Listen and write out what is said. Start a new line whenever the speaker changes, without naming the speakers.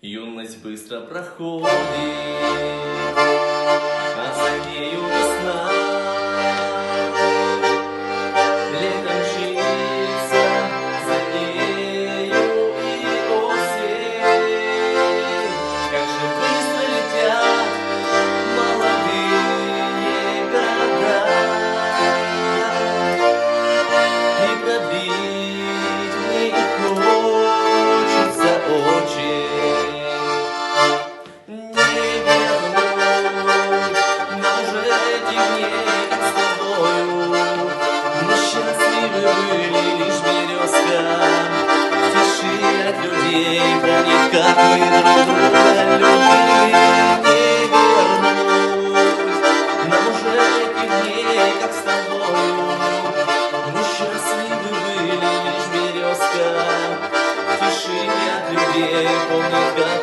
Юность быстро проходит, а за нею весна. Лето мчится, за нею и осень. Как же быстро летят молодые года, и продлить мне их хочется очень. Были лишь березка, в тиши от людей помнит, как мы друг друга любили. Не вернуть нам уже этих дней, как с тобою. Мы счастливы были, лишь березка, в тиши от людей помнит, как